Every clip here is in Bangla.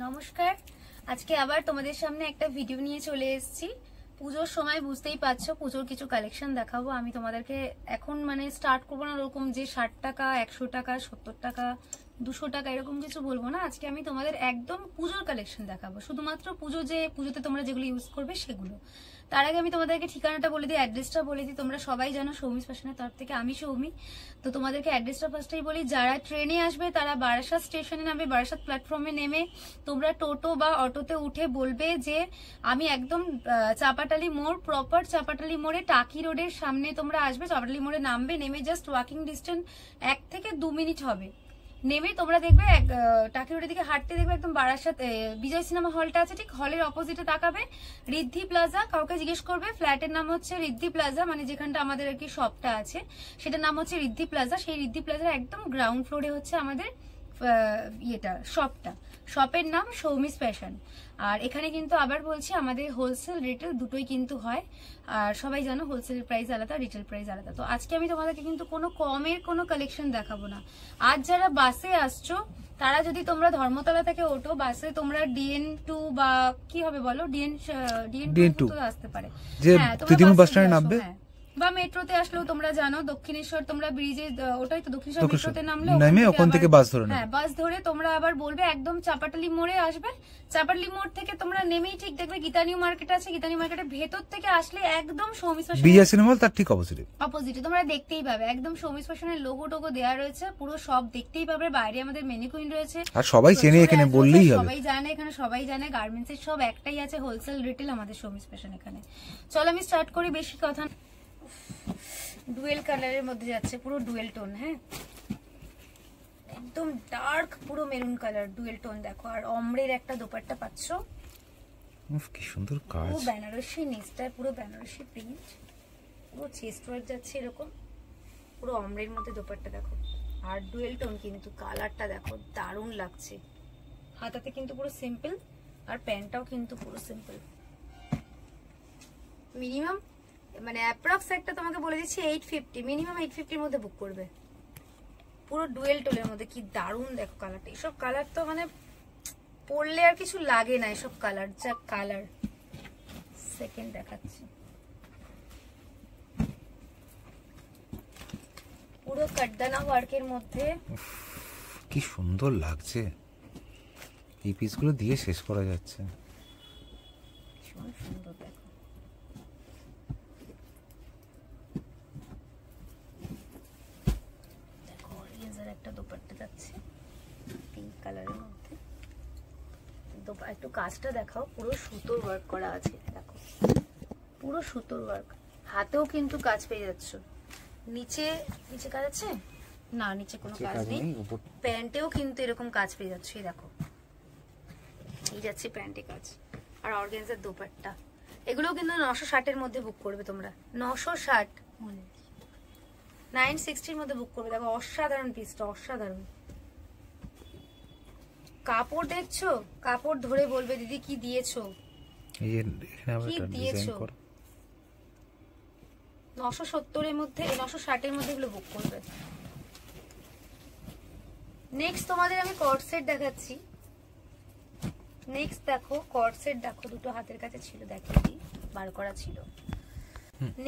নমস্কার। আজকে আবার তোমাদের সামনে একটা ভিডিও নিয়ে চলে এসেছি। পুজোর সময় বুঝতেই পারছো, পুজোর কিছু কালেকশন দেখাবো আমি তোমাদেরকে। এখন মানে স্টার্ট করবো না ওরকম যে 60 টাকা 100 টাকা 70 টাকা 200 টাকা এরকম কিছু বলবো না। আজকে আমি তোমাদের একদম পুজোর কালেকশন দেখাবো, শুধুমাত্র পুজোতে তোমরা যেগুলো ইউজ করবে সেগুলো। তার আগে আমি তোমাদেরকে ঠিকানাটা বলে দিই, অ্যাড্রেসটা বলে দিই। তোমরা সবাই জানো সৌমিস ফ্যাশনের তরফ থেকে, আমি সৌমি। তো তোমাদেরকে অ্যাড্রেসটা ফার্স্টেই বলি। যারা ট্রেনে আসবে তারা বারাসাত স্টেশনে নামবে, বারাসাত প্ল্যাটফর্মে নেমে তোমরা টোটো বা অটোতে উঠে বলবে যে আমি একদম চাপাটালি মোড়, প্রপার চাপাটালি মোড়ে টাকি রোডের সামনে তোমরা আসবে। চাপাটালি মোড়ে নামবে, নেমে জাস্ট ওয়াকিং ডিস্টেন্স 1 থেকে 2 মিনিট হবে। নেমে তোমরা দেখবে টাকি রোডের দিকে হাঁটতে দেখবে একদম বারাসাত বিজয় সিনেমা হলটা আছে, ঠিক হলের অপোজিটে তাকাবে ঋদ্ধি প্লাজা। কাউকে জিজ্ঞেস করবে ফ্ল্যাটের নাম হচ্ছে ঋদ্ধি প্লাজা, মানে যেখানটা আমাদের আর কি শপটা আছে সেটার নাম হচ্ছে ঋদ্ধি প্লাজা। সেই ঋদ্ধি প্লাজার একদম গ্রাউন্ড ফ্লোরে হচ্ছে আমাদের শপের নাম সৌমিস ফ্যাশন। আর এখানে কিন্তু আবার বলছি আমাদের হোলসেল রিটেল দুটোই কিন্তু হয়। আর সবাই জানো হোলসেল প্রাইস আলাদা, রিটেল প্রাইস আলাদা। তো আজকে আমি তোমাদেরকে কিন্তু কোনো কমের কোনো কালেকশন দেখাবো না। আজ যারা বাসে আসছো তারা যদি তোমরা ধর্মতলা থেকে ওঠো, বাসে তোমরা DN2 বা কি হবে বলো, DN2 আসতে পারে, বাস স্ট্যান্ডে নামবে বা মেট্রোতে আসলেও তোমরা জানো দক্ষিণেশ্বর তোমরা ব্রিজে, ওটাই তো দক্ষিণেশ্বর মেট্রোতে নামলে ওখান থেকে বাস ধরে, বাস ধরে তোমরা আবার বলবে একদম চাপাটালি মোড়ে আসবে। চাপাটালি মোড় থেকে তোমরা নেমেই ঠিক দেখবে গীতা নিউ মার্কেট আছে। গীতা নিউ মার্কেটের ভেতর থেকে আসলে একদম সৌমিস ফ্যাশন বিজয় সিনেমা হল তার ঠিক অপোজিটে তোমরা দেখতেই পাবে একদম সৌমিস ফ্যাশনের লোগো টোগো দেওয়া রয়েছে, পুরো সব দেখতেই পাবে। বাইরে আমাদের মেনিকুইন রয়েছে, আর সবাই চেনে, এখানে বললেই হবে, সবাই জানে, এখানে সবাই জানে। গার্মেন্টস এর সব একটাই আছে, হোলসেল রিটেল আমাদের সৌমিস ফ্যাশন এখানে। চলো আমি স্টার্ট করি, বেশি কথা। ডুয়েল কালারের মধ্যে যাচ্ছে, পুরো ডুয়েল টোন, হ্যাঁ একদম ডার্ক পুরো মেরুন কালার ডুয়েল টোন। দেখো আর অমরের একটা দোপাট্টা পাচ্ছো, কি সুন্দর কাজ, পুরো বেনারসি নিচটায় পুরো বেনারসি প্রিন্ট, পুরো চেস্ট ওয়ার্ক যাচ্ছে এরকম, পুরো অমরের মধ্যে দোপাট্টা দেখো। আর ডুয়েল টোন কিন্তু কালারটা দেখো দারুণ লাগছে। হাতাতে কিন্তু পুরো সিম্পল, আর প্যান্টটাও কিন্তু পুরো সিম্পল। মিনিমাম মানে অ্যাপ্রক্স একটা তোমাকে বলে দিচ্ছি 850, মিনিমাম 850 এর মধ্যে বুক করবে। পুরো ডুয়েল টোনের মধ্যে কি দারুণ দেখো কালারটা। এইসব কালার তো মানে পরলে আর কিছু লাগে না, এসব কালার যা কালার। সেকেন্ড দেখাচ্ছি, পুরো কাটদানা ওয়ার্কের মধ্যে, কি সুন্দর লাগছে। এই পিসগুলো দিয়ে শেষ করা যাচ্ছে, ভীষণ সুন্দর। দেখো একটা দোপাট্টা যাচ্ছে পিঙ্ক কালারের মধ্যে, একটু কাজটা দেখাও, পুরো সুতোর ওয়ার্ক করা আছে। দেখো পুরো সুতোর ওয়ার্ক, হাতেও কিন্তু কাজ পেয়ে যাচ্ছ। নিচে কাজ আছে না, নিচে কোনো কাজ নেই। প্যান্টেও কিন্তু এরকম কাজ পেয়ে যাচ্ছে, এই দেখো এই যাচ্ছে প্যান্টে কাজ। আর অর্গানজার দোপাট্টা, এগুলোও কিন্তু 960 এর মধ্যে বুক করবে তোমরা, 960 960 এর মধ্যে বুক করবে। দেখো অসাধারণ পিসটা, অসাধারণ কাপড়। দেখছো কাপড় ধরে বলবে দিদি কি দিয়েছো, কি দিয়েছো। 970 এর মধ্যে, 960 এর মধ্যে এগুলো বুক করবে। নেক্সট তোমাদের আমি কর্ড সেট দেখাচ্ছি। নেক্সট দেখো কর্ড সেট, দেখো দুটো হাতের কাছে ছিল, দেখিয়ে দিই, বার করা ছিল।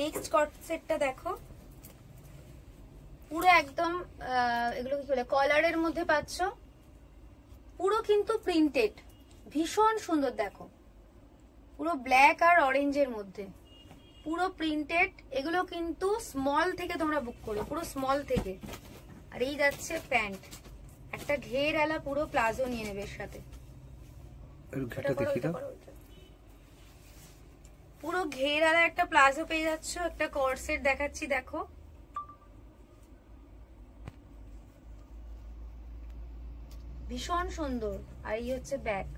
নেক্সট কর্ড সেটটা দেখো, পুরো একদম এগুলো কি বলে কলারের মধ্যে পাচ্ছ, পুরো কিন্তু প্রিন্টেড, ভীষণ সুন্দর। দেখো পুরো ব্ল্যাক আর অরেঞ্জের মধ্যে পুরো প্রিন্টেড। এগুলো কিন্তু স্মল থেকে তোমরা বুক করো, পুরো স্মল থেকে। আর এই যাচ্ছে প্যান্ট, একটা ঘের আলা পুরো প্লাজো নিয়ে নেবে এর সাথে, পুরো ঘের আলা একটা প্লাজো পেয়ে যাচ্ছ। একটা কর্সেট দেখাচ্ছি, দেখো ভীষণ সুন্দর। আর এই হচ্ছে ব্যাক,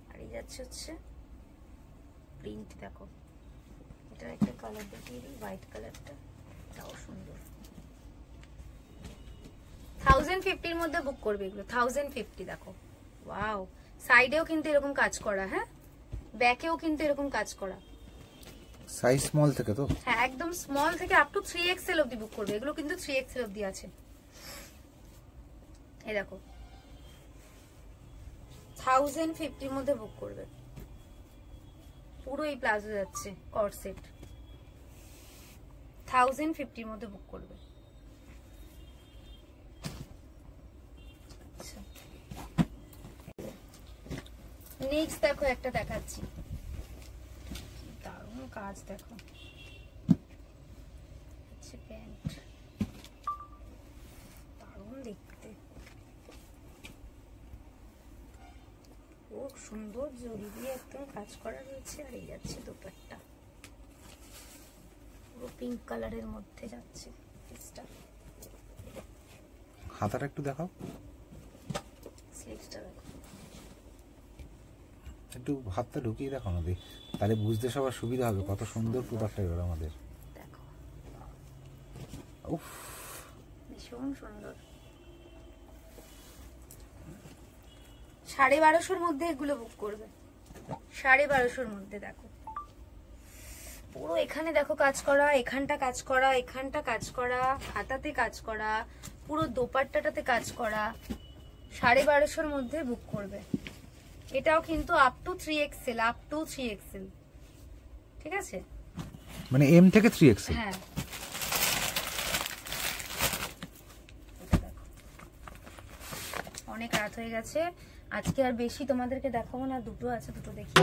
আর এই যাচ্ছে হচ্ছে প্রিন্ট। দেখো এটা একটা কালার দেখিয়ে দিই, হোয়াইট কালারটা, এটাও সুন্দর। 1050 এর মধ্যে বুক করবে এগুলো, 1050। দেখো ওয়াও, সাইডেও কিন্তু এরকম কাজ করা, হ্যাঁ ব্যাকেও কিন্তু এরকম কাজ করা। সাইজ স্মল থেকে তো, হ্যাঁ একদম স্মল থেকে আপ টু 3XL অবধি বুক করবে। এগুলো কিন্তু 3XL অবধি আছে। এই দেখো 1050 মধ্যে বুক করবে, পুরো এই প্লাজো যাচ্ছে কট সেট, 1050 মধ্যে বুক করবে। নেক্সট দেখো একটা দেখাচ্ছি, দারুণ কাজ দেখো, প্যান্ট দারুণ দেখতে, খুব সুন্দর জরি দিয়ে একদম কাজ করা রয়েছে। আর এই যাচ্ছে দোপাট্টা, পুরো পিঙ্ক কালারের মধ্যে যাচ্ছে। হাতাটা একটু দেখাও, স্লিভসটা দেখো, একটু হাতটা ঢুকিয়ে দেখো আমাদের, তাহলে বুঝতে সবার সুবিধা হবে কত সুন্দর প্রোডাক্টটা এবার আমাদের। দেখো উফ ভীষণ সুন্দর। 1250 মধ্যে এগুলো বুক করবে, 1250 মধ্যে। দেখো পুরো এখানে দেখো কাজ করা, এখানটা কাজ করা, এখানটা কাজ করা, হাতাতে কাজ করা, পুরো দোপাট্টাটাতে কাজ করা, 1250 মধ্যে বুক করবে। এটাও কিন্তু up to 3XL, up to 3XL, ঠিক আছে, মানে এম থেকে 3XL। হ্যাঁ অনেক রাত হয়ে গেছে, আজকে আর বেশি তোমাদেরকে দেখাবো না, দুটো আছে, দুটো দেখি।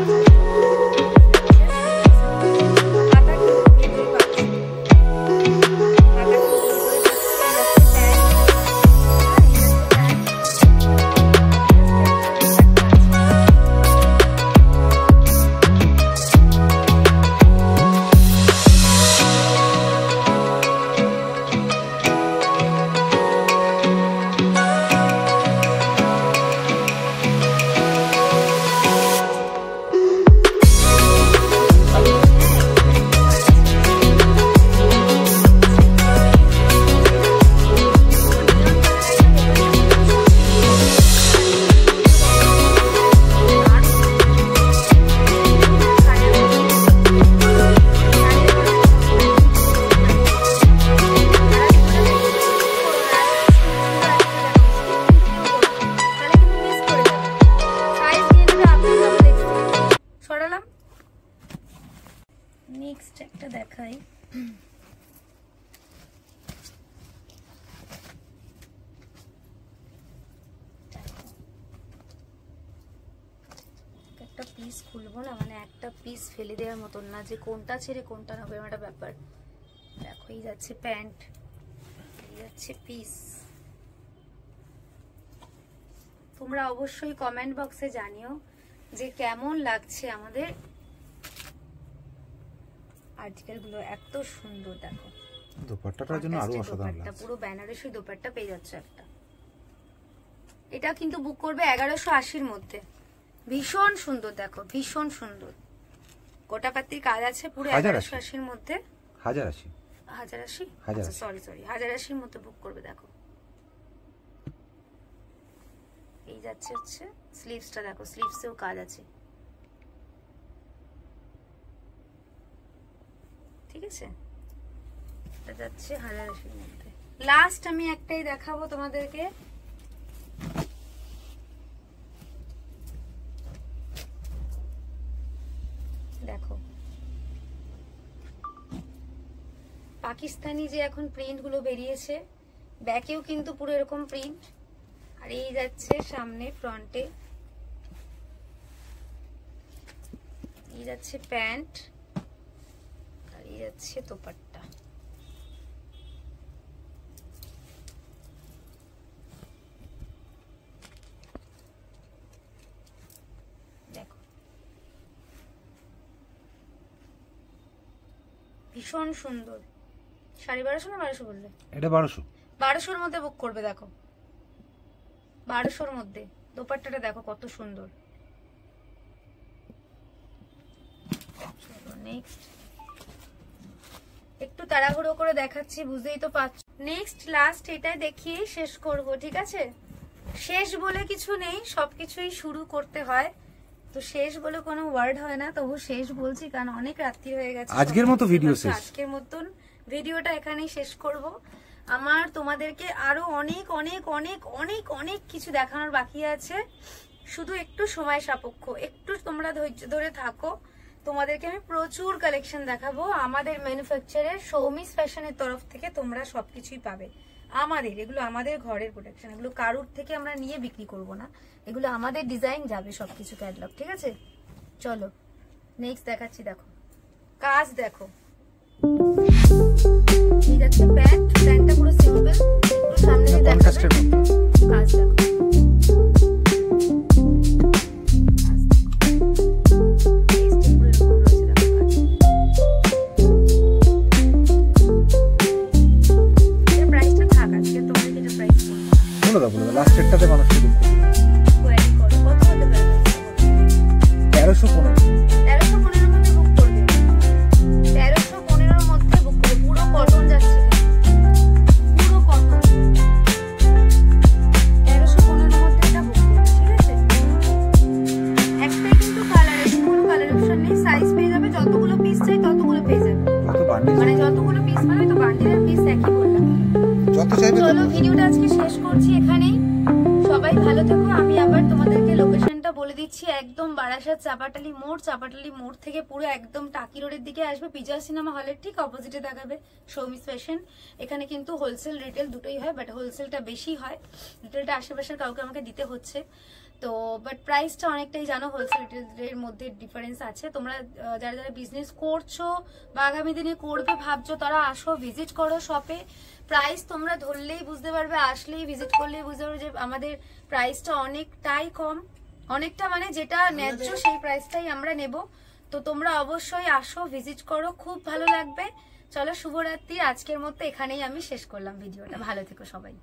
নেক্সট একটা দেখাই, একটা পিস খুলবো না, মানে একটা পিস ফেলে দেওয়ার মতন না, যে কোনটা ছেড়ে কোনটা নেবো একটা ব্যাপার। দেখো এই যাচ্ছে প্যান্ট, এই যাচ্ছে পিস। তোমরা অবশ্যই কমেন্ট বক্সে জানিও যে কেমন লাগছে আমাদের আর্টিকেল গুলো, এত সুন্দর। দেখো দোপাট্টাটার জন্য আরো অসাধারণ লাগছে, পুরো বেনারসি দোপাট্টা পেয়ে যাচ্ছে একটা। এটা কিন্তু বুক করবে 1180 মধ্যে, ভীষণ সুন্দর। দেখো ভীষণ সুন্দর, গোটাপাতির কাজ আছে, পুরো 1180 মধ্যে। 1080 সরি 1080 মধ্যে বুক করবে। দেখো এই যাচ্ছে হচ্ছে স্লিভসটা, দেখো স্লিভসেও কাজ আছে, ঠিক আছে। এটা যাচ্ছে 1080 মধ্যে। লাস্ট আমি একটাই দেখাবো তোমাদেরকে, দেখো পাকিস্তানি যে এখন প্রিন্ট গুলো বেরিয়েছে, ব্যাকেও কিন্তু পুরো এরকম প্রিন্ট, আর এই যাচ্ছে সামনে ফ্রন্টে, এই যাচ্ছে প্যান্ট, আর এই যাচ্ছে দোপাট্টা। দেখো ভীষণ সুন্দর। 1250 না 1200 বললে? এটা 1200। 1200-র মধ্যে বুক করবে। দেখো 1200-র মধ্যে দোপাট্টাটা দেখো কত সুন্দর। নেক্সট একটু তাড়াহুড়ো করে দেখাচ্ছি, বুঝতেই তো পারছো। নেক্সট লাস্ট এটাই দেখিয়ে শেষ করব, ঠিক আছে। শেষ বলে কিছু নেই, সবকিছুই শুরু করতে হয়, তো শেষ বলে কোনো ওয়ার্ড হয় না, তবু শেষ বলছি কারণ অনেক রাত্রি হয়ে গেছে। আজকের মতো ভিডিও শেষ, আজকের মতন ভিডিওটা এখানেই শেষ করব। আমার তোমাদেরকে আরো অনেক অনেক অনেক অনেক অনেক কিছু দেখানোর বাকি আছে, শুধু একটু সময় সাপেক্ষ, একটু তোমরা ধৈর্য ধরে থাকো। তোমাদেরকে আমি প্রচুর কালেকশন দেখাবো। আমাদের ম্যানুফ্যাকচারের সৌমিস ফ্যাশনের তরফ থেকে তোমরা সবকিছুই পাবে। আমাদের এগুলো আমাদের ঘরের প্রোডাকশন, এগুলো কারুর থেকে আমরা নিয়ে বিক্রি করব না, এগুলো আমাদের ডিজাইন যাবে সবকিছু ক্যাটালগ, ঠিক আছে? চলো নেক্সট দেখাচ্ছি, দেখো কাজ দেখো, এই যাচ্ছে প্যান্ট, প্যান্টটা পুরো সিম্পল, একটু সামনে দিয়ে দেখাবে, কাজ দেখো, লাস্টেরটাতে মানুষ শুরু করবে 1315 মধ্যে বুক করবে, 1315 মধ্যে বুক করবে, পুরো কটন যাচ্ছে, পুরো কটন, 1315 মধ্যে এটা বুক করবে, ঠিক আছে? একটাই কিন্তু কালার, এর কোনো কালার অপশন নেই, সাইজ পেয়ে যাবে, যতগুলো পিস চাই ততগুলো পেয়ে যাবে, মানে যতগুলো পিস মানে তো বান্ডিলের পিস একই বললাম। চলো ভিডিওটা আজকে শেষ করছি এখানেই, সবাই ভালো থেকো। আমি আবার তোমাদেরকে লোকেশনটা বলে দিচ্ছি, একদম বারাসাত চাপাটালি মোড়, চাপাটালি মোড় থেকে পুরো একদম টাকি রোডের দিকে আসবে, বিজয় সিনেমা হলের ঠিক অপোজিটে দেখাবে সৌমিস ফ্যাশন। এখানে কিন্তু হোলসেল রিটেল দুটোই হয়, বাট হোলসেলটা বেশি হয়, রিটেলটা আশেপাশের কাউকে আমাকে দিতে হচ্ছে তো, বাট প্রাইসটা অনেকটাই জানো, হোলসেল রিটেলের মধ্যে ডিফারেন্স আছে। তোমরা যারা যারা বিজনেস করছো বা আগামী দিনে করবে ভাবছো, তারা আসো, ভিজিট করো শপে। প্রাইস তোমরা ধরলেই বুঝতে পারবে, আসলেই ভিজিট করলেই বুঝতে পারবে যে আমাদের প্রাইসটা অনেকটাই কম, অনেকটা মানে যেটা ন্যায্য সেই প্রাইসটাই আমরা নেব। তো তোমরা অবশ্যই আসো, ভিজিট করো, খুব ভালো লাগবে। চলো শুভরাত্রি, আজকের মতো এখানেই আমি শেষ করলাম ভিডিওটা, ভালো থেকো সবাই।